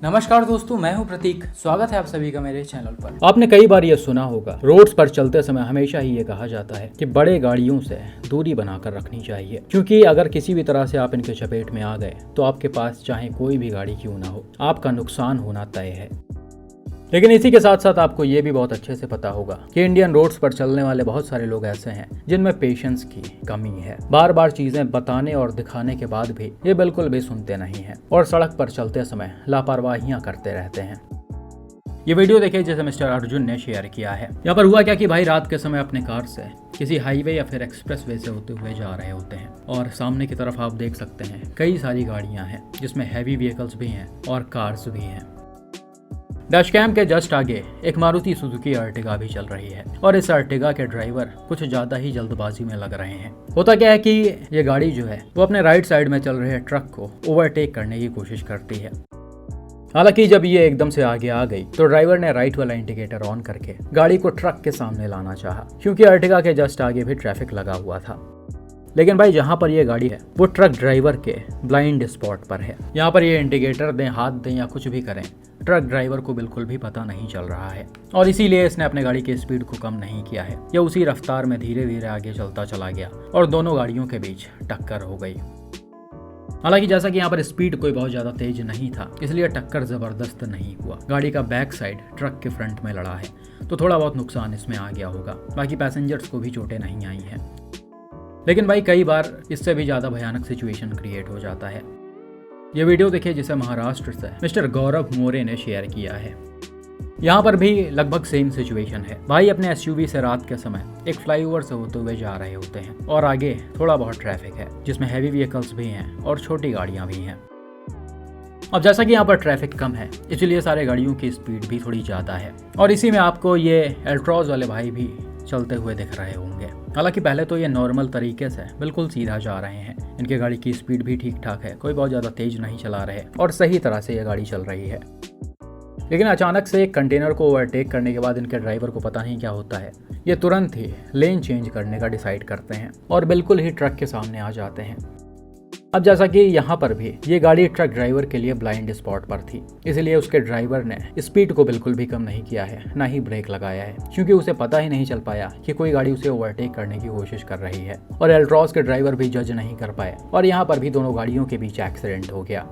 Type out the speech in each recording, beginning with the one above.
नमस्कार दोस्तों, मैं हूं प्रतीक। स्वागत है आप सभी का मेरे चैनल पर। आपने कई बार ये सुना होगा, रोड्स पर चलते समय हमेशा ही ये कहा जाता है कि बड़े गाड़ियों से दूरी बनाकर रखनी चाहिए, क्योंकि अगर किसी भी तरह से आप इनके चपेट में आ गए तो आपके पास चाहे कोई भी गाड़ी क्यों ना हो, आपका नुकसान होना तय है। लेकिन इसी के साथ साथ आपको ये भी बहुत अच्छे से पता होगा कि इंडियन रोड्स पर चलने वाले बहुत सारे लोग ऐसे हैं जिनमें पेशेंस की कमी है। बार बार चीजें बताने और दिखाने के बाद भी ये बिल्कुल भी सुनते नहीं हैं और सड़क पर चलते समय लापरवाहियां करते रहते हैं। ये वीडियो देखिए जिसे मिस्टर अर्जुन ने शेयर किया है। यहाँ पर हुआ क्या कि भाई रात के समय अपने कार से किसी हाईवे या फिर एक्सप्रेस वे से होते हुए जा रहे होते हैं और सामने की तरफ आप देख सकते हैं कई सारी गाड़ियां हैं जिसमें हैवी व्हीकल्स भी हैं और कार्स भी हैं। डैशकैम के जस्ट आगे एक मारुति सुजुकी अर्टिगा भी चल रही है और इस अर्टिगा के ड्राइवर कुछ ज्यादा ही जल्दबाजी में लग रहे हैं। होता क्या है कि ये गाड़ी जो है वो अपने राइट साइड में चल रहे ट्रक को ओवरटेक करने की कोशिश करती है। हालांकि जब ये एकदम से आगे आ गई तो ड्राइवर ने राइट वाला इंडिकेटर ऑन करके गाड़ी को ट्रक के सामने लाना चाहा, क्योंकि अर्टिगा के जस्ट आगे भी ट्रैफिक लगा हुआ था। लेकिन भाई जहाँ पर ये गाड़ी है वो ट्रक ड्राइवर के ब्लाइंड स्पॉट पर है। यहाँ पर ये इंडिकेटर दें, हाथ दें या कुछ भी करें, ट्रक ड्राइवर को बिल्कुल भी पता नहीं चल रहा है और इसीलिए इसने अपने गाड़ी की स्पीड को कम नहीं किया है। यह उसी रफ्तार में धीरे धीरे आगे चलता चला गया और दोनों गाड़ियों के बीच टक्कर हो गई। हालांकि जैसा कि यहाँ पर स्पीड कोई बहुत ज्यादा तेज नहीं था, इसलिए टक्कर जबरदस्त नहीं हुआ। गाड़ी का बैक साइड ट्रक के फ्रंट में लड़ा है तो थोड़ा बहुत नुकसान इसमें आ गया होगा। बाकी पैसेंजर्स को भी चोटें नहीं आई हैं। लेकिन भाई कई बार इससे भी ज्यादा भयानक सिचुएशन क्रिएट हो जाता है। ये वीडियो देखिए जिसे महाराष्ट्र से मिस्टर गौरव मोरे ने शेयर किया है। यहाँ पर भी लगभग सेम सिचुएशन है। भाई अपने एसयूवी से रात के समय एक फ्लाईओवर से होते हुए जा रहे होते हैं और आगे थोड़ा बहुत ट्रैफिक है जिसमें हैवी व्हीकल्स भी हैं और छोटी गाड़ियां भी हैं। अब जैसा कि यहाँ पर ट्रैफिक कम है इसलिए सारे गाड़ियों की स्पीड भी थोड़ी ज़्यादा है और इसी में आपको ये एल्ट्रॉज वाले भाई भी चलते हुए दिख रहे होंगे। हालांकि पहले तो ये नॉर्मल तरीके से बिल्कुल सीधा जा रहे हैं। इनके गाड़ी की स्पीड भी ठीक ठाक है, कोई बहुत ज़्यादा तेज नहीं चला रहे और सही तरह से ये गाड़ी चल रही है। लेकिन अचानक से एक कंटेनर को ओवरटेक करने के बाद इनके ड्राइवर को पता नहीं क्या होता है, ये तुरंत ही लेन चेंज करने का डिसाइड करते हैं और बिल्कुल ही ट्रक के सामने आ जाते हैं। अब जैसा कि यहाँ पर भी ये गाड़ी ट्रक ड्राइवर के लिए ब्लाइंड स्पॉट पर थी, इसलिए उसके ड्राइवर ने स्पीड को बिल्कुल भी कम नहीं किया है, ना ही ब्रेक लगाया है, क्योंकि उसे पता ही नहीं चल पाया कि कोई गाड़ी उसे ओवरटेक करने की कोशिश कर रही है और एल्ट्रॉज के ड्राइवर भी जज नहीं कर पाए और यहाँ पर भी दोनों गाड़ियों के बीच एक्सीडेंट हो गया।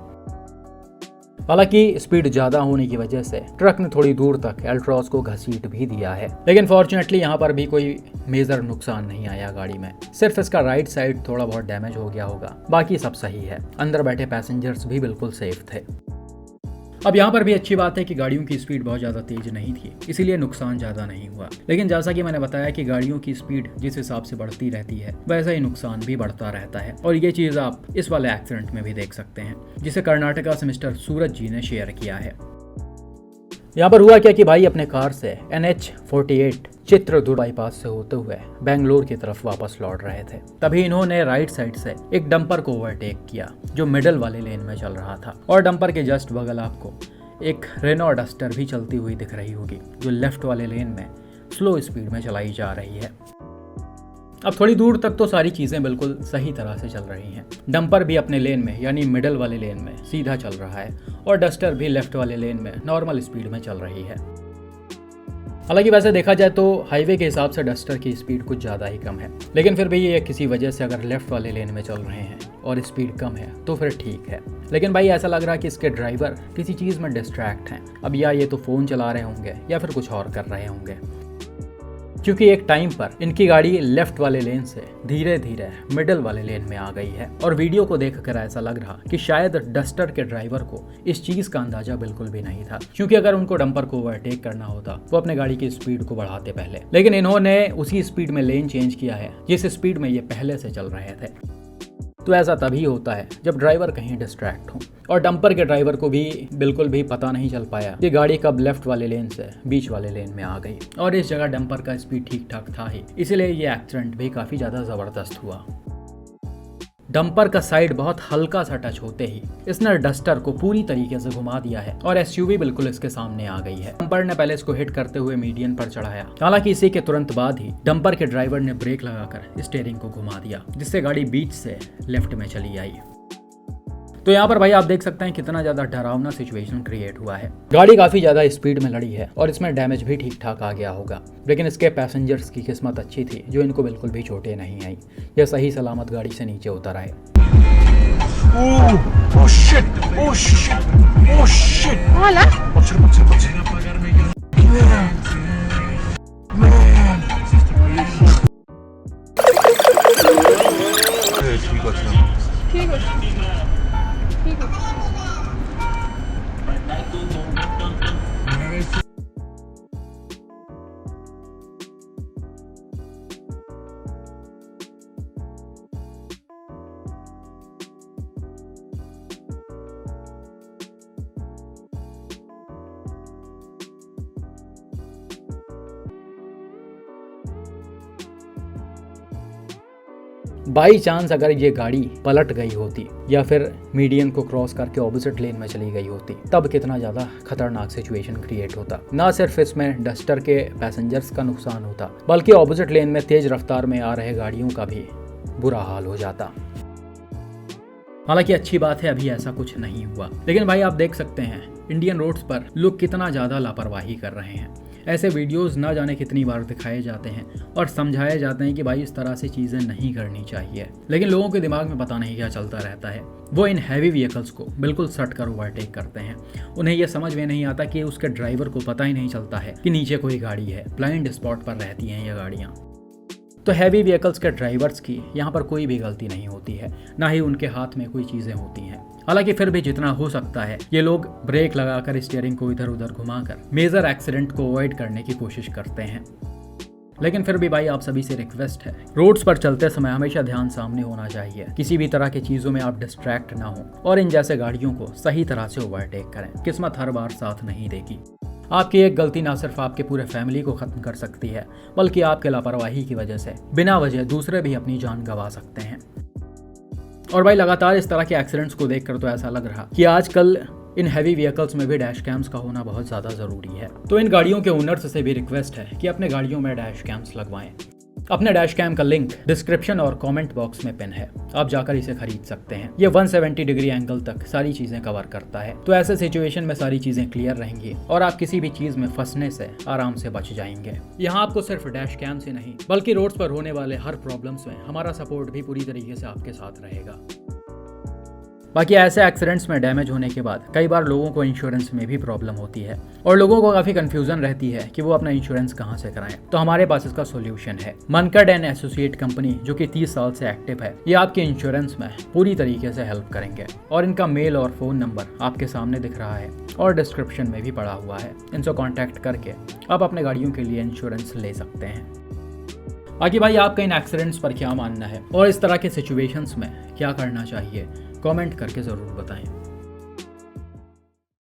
हालांकि स्पीड ज्यादा होने की वजह से ट्रक ने थोड़ी दूर तक एल्ट्रॉज को घसीट भी दिया है, लेकिन फॉर्चुनेटली यहाँ पर भी कोई मेजर नुकसान नहीं आया गाड़ी में। सिर्फ इसका राइट साइड थोड़ा बहुत डैमेज हो गया होगा, बाकी सब सही है। अंदर बैठे पैसेंजर्स भी बिल्कुल सेफ थे। अब यहाँ पर भी अच्छी बात है कि गाड़ियों की स्पीड बहुत ज़्यादा तेज नहीं थी, इसीलिए नुकसान ज़्यादा नहीं हुआ। लेकिन जैसा कि मैंने बताया कि गाड़ियों की स्पीड जिस हिसाब से बढ़ती रहती है वैसा ही नुकसान भी बढ़ता रहता है और ये चीज़ आप इस वाले एक्सीडेंट में भी देख सकते हैं जिसे कर्नाटका से मिस्टर सूरज जी ने शेयर किया है। यहाँ पर हुआ क्या कि भाई अपने कार से NH-48 चित्रदुर्ग बाईपास से होते हुए बेंगलोर की तरफ वापस लौट रहे थे। तभी इन्होंने राइट साइड से एक डंपर को ओवरटेक किया जो मिडल वाले लेन में चल रहा था और डंपर के जस्ट बगल आपको एक रेनो डस्टर भी चलती हुई दिख रही होगी जो लेफ्ट वाले लेन में स्लो स्पीड में चलाई जा रही है। अब थोड़ी दूर तक तो सारी चीज़ें बिल्कुल सही तरह से चल रही हैं। डंपर भी अपने लेन में यानी मिडल वाले लेन में सीधा चल रहा है और डस्टर भी लेफ्ट वाले लेन में नॉर्मल स्पीड में चल रही है। हालांकि वैसे देखा जाए तो हाईवे के हिसाब से डस्टर की स्पीड कुछ ज़्यादा ही कम है, लेकिन फिर भी ये किसी वजह से अगर लेफ्ट वाले लेन में चल रहे हैं और स्पीड कम है तो फिर ठीक है। लेकिन भाई ऐसा लग रहा है कि इसके ड्राइवर किसी चीज़ में डिस्ट्रैक्ट हैं। अब या ये तो फ़ोन चला रहे होंगे या फिर कुछ और कर रहे होंगे, क्योंकि एक टाइम पर इनकी गाड़ी लेफ्ट वाले लेन से धीरे धीरे मिडल वाले लेन में आ गई है और वीडियो को देखकर ऐसा लग रहा कि शायद डस्टर के ड्राइवर को इस चीज का अंदाजा बिल्कुल भी नहीं था, क्योंकि अगर उनको डंपर को ओवरटेक करना होता वो अपने गाड़ी की स्पीड को बढ़ाते पहले, लेकिन इन्होंने उसी स्पीड में लेन चेंज किया है जिस स्पीड में ये पहले से चल रहे थे। तो ऐसा तभी होता है जब ड्राइवर कहीं डिस्ट्रैक्ट हो और डंपर के ड्राइवर को भी बिल्कुल भी पता नहीं चल पाया कि गाड़ी कब लेफ्ट वाले लेन से बीच वाले लेन में आ गई और इस जगह डंपर का स्पीड ठीक ठाक था ही, इसीलिए ये एक्सीडेंट भी काफी ज्यादा जबरदस्त हुआ। डंपर का साइड बहुत हल्का सा टच होते ही इसने डस्टर को पूरी तरीके से घुमा दिया है और एसयूवी बिल्कुल इसके सामने आ गई है। डंपर ने पहले इसको हिट करते हुए मीडियन पर चढ़ाया, हालांकि इसी के तुरंत बाद ही डंपर के ड्राइवर ने ब्रेक लगाकर स्टीयरिंग को घुमा दिया जिससे गाड़ी बीच से लेफ्ट में चली आई। तो यहाँ पर भाई आप देख सकते हैं कितना ज्यादा डरावना सिचुएशन क्रिएट हुआ है। गाड़ी काफी ज्यादा स्पीड में लड़ी है और इसमें डैमेज भी ठीक ठाक आ गया होगा, लेकिन इसके पैसेंजर्स की किस्मत अच्छी थी जो इनको बिल्कुल भी चोटें नहीं आई। यह सही सलामत गाड़ी से नीचे उतर आए। Oh shit! Oh shit! Oh shit! Hola. ঠিক আছে ঠিক আছে बाई चांस अगर ये गाड़ी पलट गई होती या फिर मीडियन को क्रॉस करके ऑपोजिट लेन में चली गई होती, तब कितना ज़्यादा खतरनाक सिचुएशन क्रिएट होता। ना सिर्फ इसमें डस्टर के पैसेंजर्स का नुकसान होता, बल्कि ऑपोजिट लेन में तेज रफ्तार में आ रहे गाड़ियों का भी बुरा हाल हो जाता। हालांकि अच्छी बात है अभी ऐसा कुछ नहीं हुआ, लेकिन भाई आप देख सकते हैं इंडियन रोड्स पर लोग कितना ज़्यादा लापरवाही कर रहे हैं। ऐसे वीडियोस ना जाने कितनी बार दिखाए जाते हैं और समझाए जाते हैं कि भाई इस तरह से चीज़ें नहीं करनी चाहिए, लेकिन लोगों के दिमाग में पता नहीं क्या चलता रहता है। वो इन हैवी व्हीकल्स को बिल्कुल सट कर ओवरटेक करते हैं। उन्हें यह समझ में नहीं आता कि उसके ड्राइवर को पता ही नहीं चलता है कि नीचे कोई गाड़ी है। ब्लाइंड स्पॉट पर रहती हैं ये गाड़ियाँ। तो हैवी व्हीकल्स के ड्राइवर्स की यहाँ पर कोई भी गलती नहीं होती है, ना ही उनके हाथ में कोई चीज़ें होती हैं। हालांकि फिर भी जितना हो सकता है ये लोग ब्रेक लगाकर स्टीयरिंग को इधर उधर घुमाकर मेजर एक्सीडेंट को अवॉइड करने की कोशिश करते हैं। लेकिन फिर भी भाई आप सभी से रिक्वेस्ट है, रोड्स पर चलते समय हमेशा ध्यान सामने होना चाहिए। किसी भी तरह की चीज़ों में आप डिस्ट्रैक्ट ना हो और इन जैसे गाड़ियों को सही तरह से ओवरटेक करें। किस्मत हर बार साथ नहीं देगी। आपकी एक गलती ना सिर्फ आपके पूरे फैमिली को खत्म कर सकती है, बल्कि आपके लापरवाही की वजह से बिना वजह दूसरे भी अपनी जान गंवा सकते हैं। और भाई लगातार इस तरह के एक्सीडेंट्स को देखकर तो ऐसा लग रहा कि आजकल इन हैवी व्हीकल्स में भी डैश कैम्स का होना बहुत ज़्यादा ज़रूरी है। तो इन गाड़ियों के ओनर्स से भी रिक्वेस्ट है कि अपने गाड़ियों में डैश कैम्स लगवाएं। अपने डैश कैम का लिंक डिस्क्रिप्शन और कमेंट बॉक्स में पिन है, आप जाकर इसे खरीद सकते हैं। ये 170 डिग्री एंगल तक सारी चीजें कवर करता है, तो ऐसे सिचुएशन में सारी चीजें क्लियर रहेंगी और आप किसी भी चीज में फंसने से आराम से बच जाएंगे। यहाँ आपको सिर्फ डैश कैम से नहीं बल्कि रोड्स पर होने वाले हर प्रॉब्लम्स में हमारा सपोर्ट भी पूरी तरीके से आपके साथ रहेगा। बाकी ऐसे एक्सीडेंट्स में डैमेज होने के बाद कई बार लोगों को इंश्योरेंस में भी प्रॉब्लम होती है और लोगों को काफी कंफ्यूजन रहती है कि वो अपना इंश्योरेंस कहां से कराएं। तो हमारे पास इसका सॉल्यूशन है। मनकड एंड एसोसिएट कंपनी, जो कि 30 साल से एक्टिव है, ये आपके इंश्योरेंस में पूरी तरीके से हेल्प करेंगे और इनका मेल और फोन नंबर आपके सामने दिख रहा है और डिस्क्रिप्शन में भी पड़ा हुआ है। इनसे कॉन्टैक्ट करके आप अपने गाड़ियों के लिए इंश्योरेंस ले सकते हैं। बाकी भाई आपका इन एक्सीडेंट्स पर क्या मानना है और इस तरह के सिचुएशंस में क्या करना चाहिए, कमेंट करके ज़रूर बताएं।